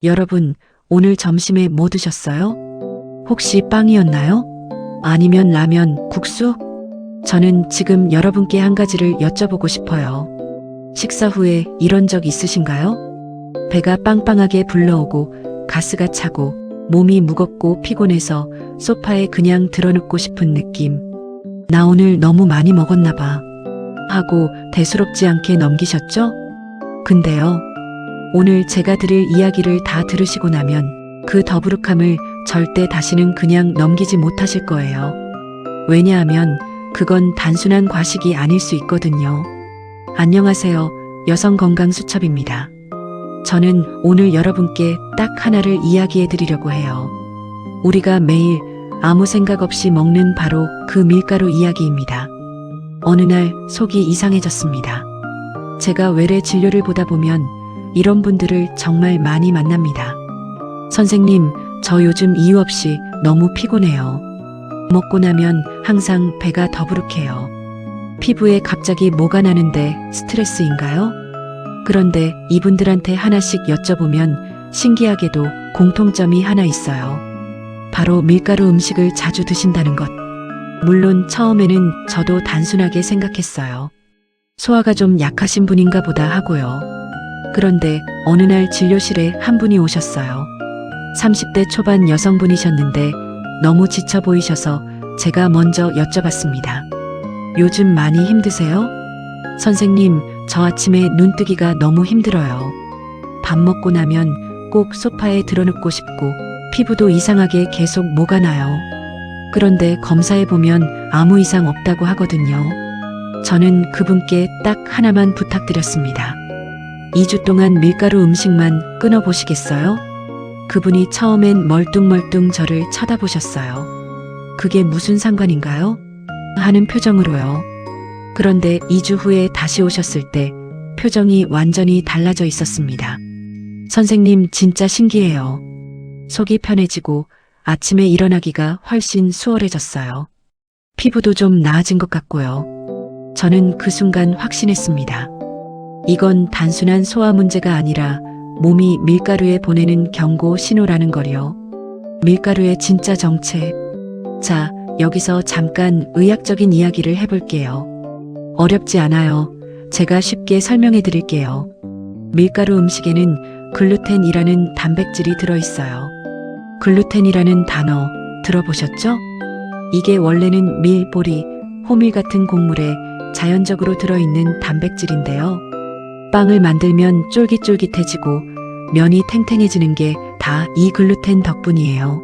여러분, 오늘 점심에 뭐 드셨어요? 혹시 빵이었나요? 아니면 라면, 국수? 저는 지금 여러분께 한 가지를 여쭤보고 싶어요. 식사 후에 이런 적 있으신가요? 배가 빵빵하게 불러오고 가스가 차고 몸이 무겁고 피곤해서 소파에 그냥 드러눕고 싶은 느낌. 나 오늘 너무 많이 먹었나 봐. 하고 대수롭지 않게 넘기셨죠? 근데요, 오늘 제가 드릴 이야기를 다 들으시고 나면 그 더부룩함을 절대 다시는 그냥 넘기지 못하실 거예요. 왜냐하면 그건 단순한 과식이 아닐 수 있거든요. 안녕하세요. 여성건강수첩입니다. 저는 오늘 여러분께 딱 하나를 이야기해 드리려고 해요. 우리가 매일 아무 생각 없이 먹는 바로 그 밀가루 이야기입니다. 어느 날 속이 이상해졌습니다. 제가 외래 진료를 보다 보면 이런 분들을 정말 많이 만납니다. 선생님, 저 요즘 이유 없이 너무 피곤해요. 먹고 나면 항상 배가 더부룩해요. 피부에 갑자기 뭐가 나는데 스트레스인가요? 그런데 이분들한테 하나씩 여쭤보면 신기하게도 공통점이 하나 있어요. 바로 밀가루 음식을 자주 드신다는 것. 물론 처음에는 저도 단순하게 생각했어요. 소화가 좀 약하신 분인가 보다 하고요. 그런데 어느 날 진료실에 한 분이 오셨어요. 30대 초반 여성분이셨는데 너무 지쳐 보이셔서 제가 먼저 여쭤봤습니다. 요즘 많이 힘드세요? 선생님, 저 아침에 눈뜨기가 너무 힘들어요. 밥 먹고 나면 꼭 소파에 드러눕고 싶고 피부도 이상하게 계속 뭐가 나요. 그런데 검사해보면 아무 이상 없다고 하거든요. 저는 그분께 딱 하나만 부탁드렸습니다. 2주 동안 밀가루 음식만 끊어보시겠어요? 그분이 처음엔 멀뚱멀뚱 저를 쳐다보셨어요. 그게 무슨 상관인가요? 하는 표정으로요. 그런데 2주 후에 다시 오셨을 때 표정이 완전히 달라져 있었습니다. 선생님, 진짜 신기해요. 속이 편해지고 아침에 일어나기가 훨씬 수월해졌어요. 피부도 좀 나아진 것 같고요. 저는 그 순간 확신했습니다. 이건 단순한 소화 문제가 아니라 몸이 밀가루에 보내는 경고 신호라는 걸요. 밀가루의 진짜 정체. 자, 여기서 잠깐 의학적인 이야기를 해볼게요. 어렵지 않아요. 제가 쉽게 설명해 드릴게요. 밀가루 음식에는 글루텐이라는 단백질이 들어있어요. 글루텐이라는 단어 들어보셨죠? 이게 원래는 밀, 보리, 호밀 같은 곡물에 자연적으로 들어있는 단백질인데요. 빵을 만들면 쫄깃쫄깃해지고 면이 탱탱해지는 게 다 이 글루텐 덕분이에요.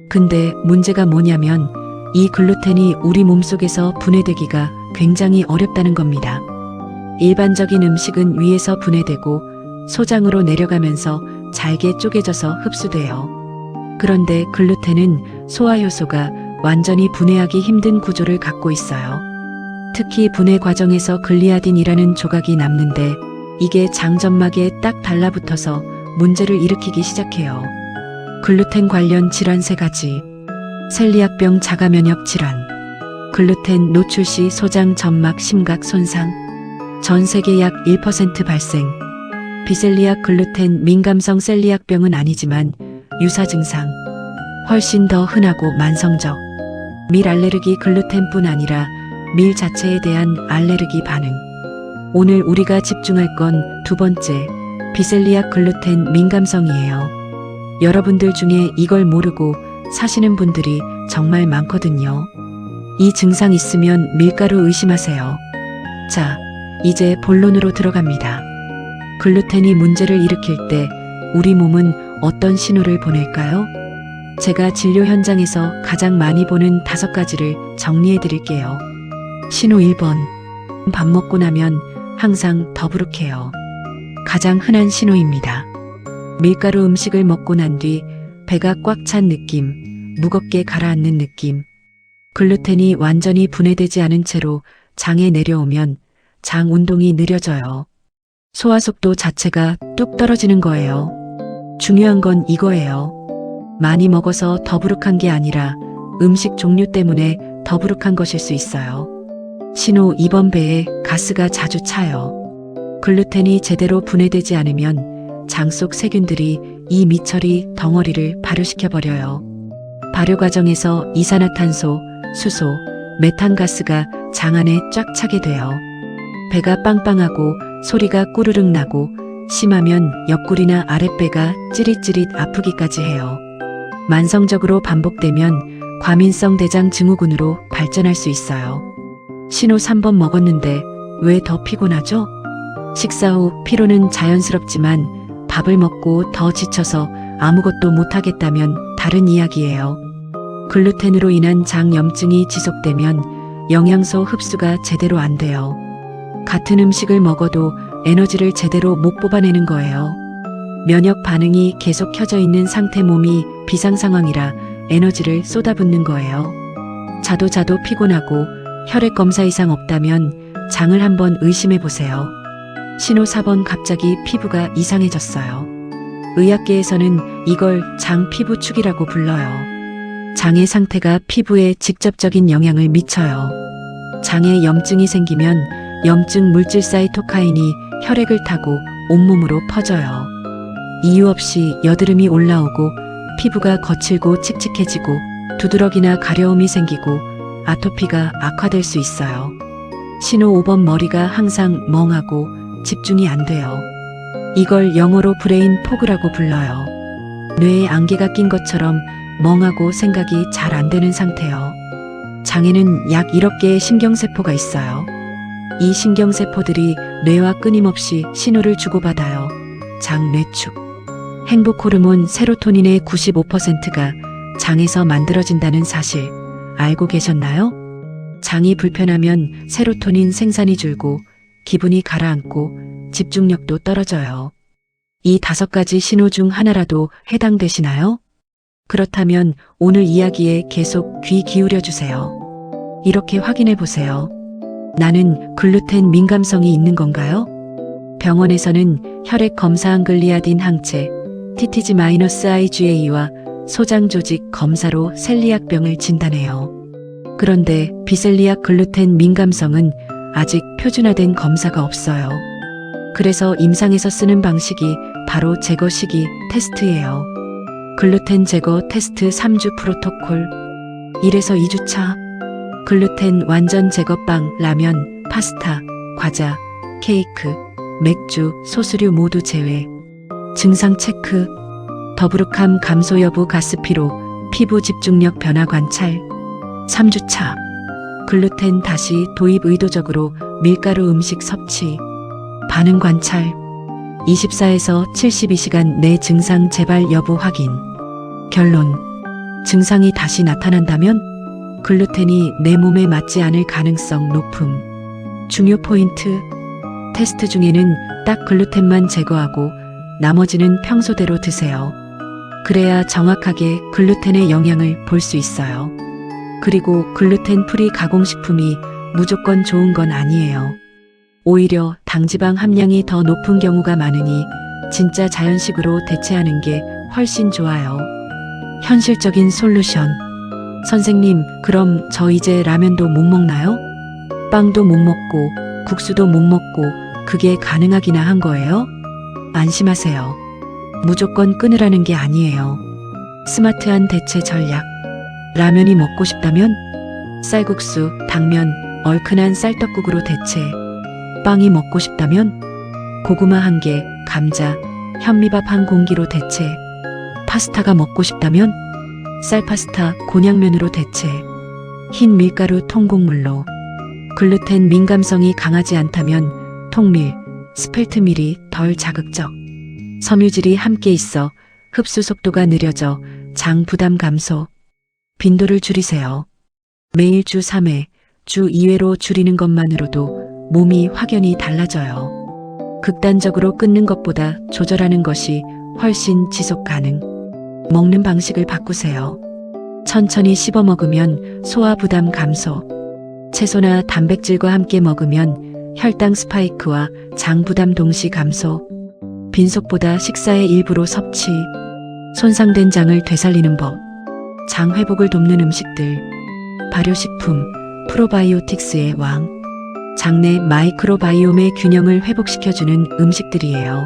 근데 문제가 뭐냐면 이 글루텐이 우리 몸속에서 분해되기가 굉장히 어렵다는 겁니다. 일반적인 음식은 위에서 분해되고 소장으로 내려가면서 잘게 쪼개져서 흡수돼요. 그런데 글루텐은 소화 효소가 완전히 분해하기 힘든 구조를 갖고 있어요. 특히 분해 과정에서 글리아딘이라는 조각이 남는데 이게 장점막에 딱 달라붙어서 문제를 일으키기 시작해요. 글루텐 관련 질환 3가지. 셀리악병 자가면역 질환. 글루텐 노출 시 소장 점막 심각 손상. 전 세계 약 1% 발생. 비셀리악 글루텐 민감성 셀리악병은 아니지만 유사 증상. 훨씬 더 흔하고 만성적. 밀 알레르기 글루텐뿐 아니라 밀 자체에 대한 알레르기 반응. 오늘 우리가 집중할 건 2번째, 비셀리악 글루텐 민감성이에요. 여러분들 중에 이걸 모르고 사시는 분들이 정말 많거든요. 이 증상 있으면 밀가루 의심하세요. 자, 이제 본론으로 들어갑니다. 글루텐이 문제를 일으킬 때 우리 몸은 어떤 신호를 보낼까요? 제가 진료 현장에서 가장 많이 보는 5가지를 정리해 드릴게요. 신호 1번. 밥 먹고 나면 항상 더부룩해요. 가장 흔한 신호입니다. 밀가루 음식을 먹고 난 뒤 배가 꽉 찬 느낌, 무겁게 가라앉는 느낌. 글루텐이 완전히 분해되지 않은 채로 장에 내려오면 장 운동이 느려져요. 소화 속도 자체가 뚝 떨어지는 거예요. 중요한 건 이거예요. 많이 먹어서 더부룩한 게 아니라 음식 종류 때문에 더부룩한 것일 수 있어요. 신호 2번. 배에 가스가 자주 차요. 글루텐이 제대로 분해되지 않으면 장 속 세균들이 이 미철이 덩어리를 발효시켜버려요. 발효 과정에서 이산화탄소, 수소, 메탄가스가 장 안에 쫙 차게 돼요. 배가 빵빵하고 소리가 꾸르륵 나고 심하면 옆구리나 아랫배가 찌릿찌릿 아프기까지 해요. 만성적으로 반복되면 과민성 대장 증후군으로 발전할 수 있어요. 신호 3번 먹었는데 왜 더 피곤하죠? 식사 후 피로는 자연스럽지만 밥을 먹고 더 지쳐서 아무것도 못하겠다면 다른 이야기예요. 글루텐으로 인한 장 염증이 지속되면 영양소 흡수가 제대로 안 돼요. 같은 음식을 먹어도 에너지를 제대로 못 뽑아내는 거예요. 면역 반응이 계속 켜져 있는 상태 몸이 비상 상황이라 에너지를 쏟아붓는 거예요. 자도 피곤하고 혈액 검사 이상 없다면 장을 한번 의심해 보세요. 신호 4번 갑자기 피부가 이상해졌어요. 의학계에서는 이걸 장 피부축이라고 불러요. 장의 상태가 피부에 직접적인 영향을 미쳐요. 장에 염증이 생기면 염증 물질 사이토카인이 혈액을 타고 온몸으로 퍼져요. 이유 없이 여드름이 올라오고 피부가 거칠고 칙칙해지고 두드러기나 가려움이 생기고 아토피가 악화될 수 있어요. 신호 5번 머리가 항상 멍하고 집중이 안 돼요. 이걸 영어로 브레인 포그라고 불러요. 뇌에 안개가 낀 것처럼 멍하고 생각이 잘 안 되는 상태요. 장에는 약 1억 개의 신경세포가 있어요. 이 신경세포들이 뇌와 끊임없이 신호를 주고받아요. 장 뇌축. 행복 호르몬 세로토닌의 95%가 장에서 만들어진다는 사실 알고 계셨나요? 장이 불편하면 세로토닌 생산이 줄고 기분이 가라앉고 집중력도 떨어져요. 이 5가지 신호 중 하나라도 해당되시나요? 그렇다면 오늘 이야기에 계속 귀 기울여 주세요. 이렇게 확인해 보세요. 나는 글루텐 민감성이 있는 건가요? 병원에서는 혈액 검사한 글리아딘 항체, TTG-IgA와 소장 조직 검사로 셀리악병을 진단해요. 그런데 비셀리악 글루텐 민감성은 아직 표준화된 검사가 없어요. 그래서 임상에서 쓰는 방식이 바로 제거시기 테스트예요. 글루텐 제거 테스트 3주 프로토콜. 1에서 2주차. 글루텐 완전 제거빵, 라면, 파스타, 과자, 케이크, 맥주, 소스류 모두 제외. 증상 체크. 더부룩함 감소 여부 가스피로, 피부 집중력 변화 관찰. 3주차. 글루텐 다시 도입 의도적으로 밀가루 음식 섭취. 반응 관찰. 24에서 72시간 내 증상 재발 여부 확인. 결론. 증상이 다시 나타난다면 글루텐이 내 몸에 맞지 않을 가능성 높음. 중요 포인트. 테스트 중에는 딱 글루텐만 제거하고 나머지는 평소대로 드세요. 그래야 정확하게 글루텐의 영향을 볼 수 있어요. 그리고 글루텐 프리 가공식품이 무조건 좋은 건 아니에요. 오히려 당지방 함량이 더 높은 경우가 많으니 진짜 자연식으로 대체하는 게 훨씬 좋아요. 현실적인 솔루션. 선생님, 그럼 저 이제 라면도 못 먹나요? 빵도 못 먹고 국수도 못 먹고 그게 가능하기나 한 거예요? 안심하세요. 무조건 끊으라는 게 아니에요. 스마트한 대체 전략. 라면이 먹고 싶다면 쌀국수, 당면, 얼큰한 쌀떡국으로 대체. 빵이 먹고 싶다면 고구마 1개, 감자, 현미밥 1공기로 대체. 파스타가 먹고 싶다면 쌀파스타, 곤약면으로 대체. 흰 밀가루 통곡물로. 글루텐 민감성이 강하지 않다면 통밀, 스펠트밀이 덜 자극적. 섬유질이 함께 있어 흡수 속도가 느려져 장 부담 감소. 빈도를 줄이세요. 매일 주 3회, 주 2회로 줄이는 것만으로도 몸이 확연히 달라져요. 극단적으로 끊는 것보다 조절하는 것이 훨씬 지속 가능. 먹는 방식을 바꾸세요. 천천히 씹어 먹으면 소화 부담 감소. 채소나 단백질과 함께 먹으면 혈당 스파이크와 장 부담 동시 감소. 빈속보다 식사의 일부로 섭취. 손상된 장을 되살리는 법. 장 회복을 돕는 음식들. 발효식품, 프로바이오틱스의 왕. 장내 마이크로바이옴의 균형을 회복시켜주는 음식들이에요.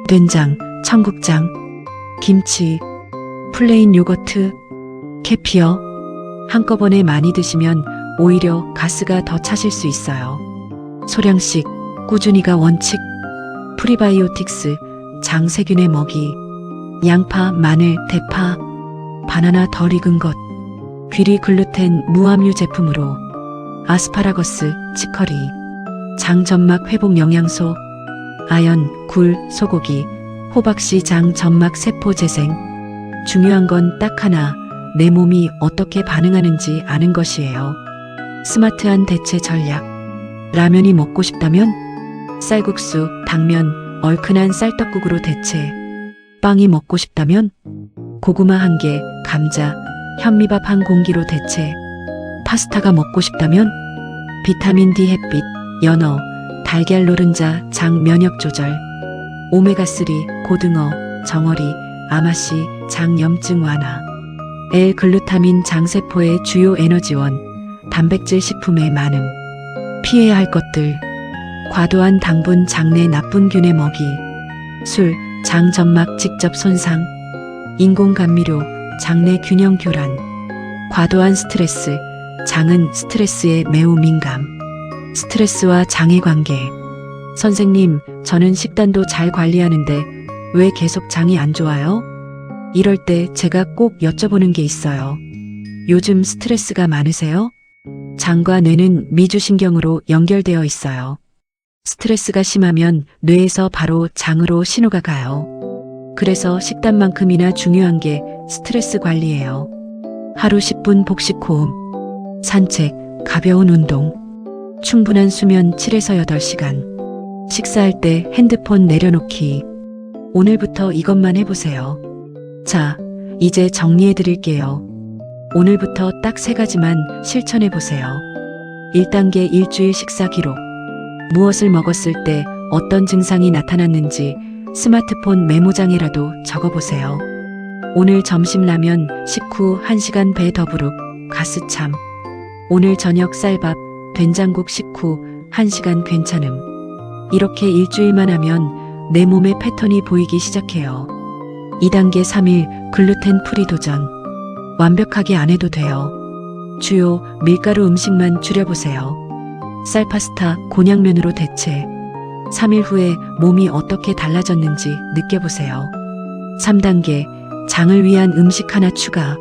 된장, 청국장. 김치, 플레인 요거트, 캐피어. 한꺼번에 많이 드시면 오히려 가스가 더 차실 수 있어요. 소량씩, 꾸준히가 원칙. 프리바이오틱스, 장세균의 먹이. 양파, 마늘, 대파, 바나나 덜 익은 것. 귀리 글루텐 무함유 제품으로. 아스파라거스, 치커리. 장점막 회복 영양소. 아연, 굴, 소고기, 호박씨 장 점막 세포 재생. 중요한 건 딱 하나, 내 몸이 어떻게 반응하는지 아는 것이에요. 스마트한 대체 전략. 라면이 먹고 싶다면 쌀국수, 당면, 얼큰한 쌀떡국으로 대체. 빵이 먹고 싶다면 고구마 1개, 감자, 현미밥 1공기로 대체. 파스타가 먹고 싶다면 비타민 D 햇빛, 연어, 달걀 노른자 장 면역 조절. 오메가3 고등어, 정어리, 아마씨 장 염증 완화. L-글루타민 장세포의 주요 에너지원. 단백질 식품의 많음. 피해야 할 것들. 과도한 당분 장내 나쁜균의 먹이. 술, 장 점막 직접 손상. 인공 감미료, 장내 균형 교란. 과도한 스트레스, 장은 스트레스에 매우 민감. 스트레스와 장의 관계. 선생님, 저는 식단도 잘 관리하는데 왜 계속 장이 안 좋아요? 이럴 때 제가 꼭 여쭤보는 게 있어요. 요즘 스트레스가 많으세요? 장과 뇌는 미주신경으로 연결되어 있어요. 스트레스가 심하면 뇌에서 바로 장으로 신호가 가요. 그래서 식단만큼이나 중요한 게 스트레스 관리예요. 하루 10분 복식 호흡, 산책, 가벼운 운동, 충분한 수면 7에서 8시간, 식사할 때 핸드폰 내려놓기. 오늘부터 이것만 해보세요. 자, 이제 정리해 드릴게요. 오늘부터 딱 3가지만 실천해 보세요. 1단계 일주일 식사 기록. 무엇을 먹었을 때 어떤 증상이 나타났는지 스마트폰 메모장에라도 적어보세요. 오늘 점심 라면, 식후 1시간 배 더부룩, 가스참. 오늘 저녁 쌀밥, 된장국 식후 1시간 괜찮음. 이렇게 일주일만 하면 내 몸의 패턴이 보이기 시작해요. 2단계 3일 글루텐 프리 도전. 완벽하게 안 해도 돼요. 주요 밀가루 음식만 줄여보세요. 쌀파스타, 곤약면으로 대체. 3일 후에 몸이 어떻게 달라졌는지 느껴보세요. 3단계 장을 위한 음식 하나 추가.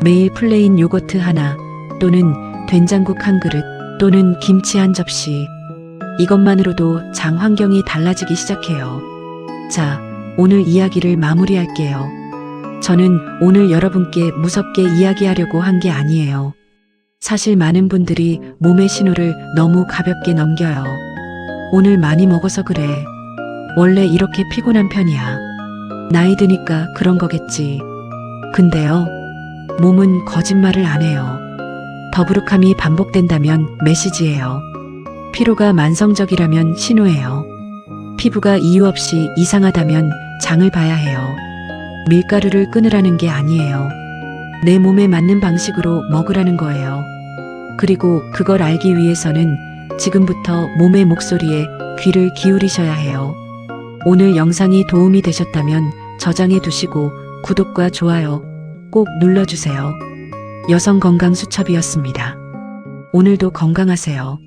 매일 플레인 요거트 하나 또는 된장국 1그릇 또는 김치 1접시. 이것만으로도 장 환경이 달라지기 시작해요. 자, 오늘 이야기를 마무리할게요. 저는 오늘 여러분께 무섭게 이야기하려고 한 게 아니에요. 사실 많은 분들이 몸의 신호를 너무 가볍게 넘겨요. 오늘 많이 먹어서 그래. 원래 이렇게 피곤한 편이야. 나이 드니까 그런 거겠지. 근데요, 몸은 거짓말을 안 해요. 더부룩함이 반복된다면 메시지예요. 피로가 만성적이라면 신호예요. 피부가 이유 없이 이상하다면 장을 봐야 해요. 밀가루를 끊으라는 게 아니에요. 내 몸에 맞는 방식으로 먹으라는 거예요. 그리고 그걸 알기 위해서는 지금부터 몸의 목소리에 귀를 기울이셔야 해요. 오늘 영상이 도움이 되셨다면 저장해 두시고 구독과 좋아요 꼭 눌러주세요. 여성건강수첩이었습니다. 오늘도 건강하세요.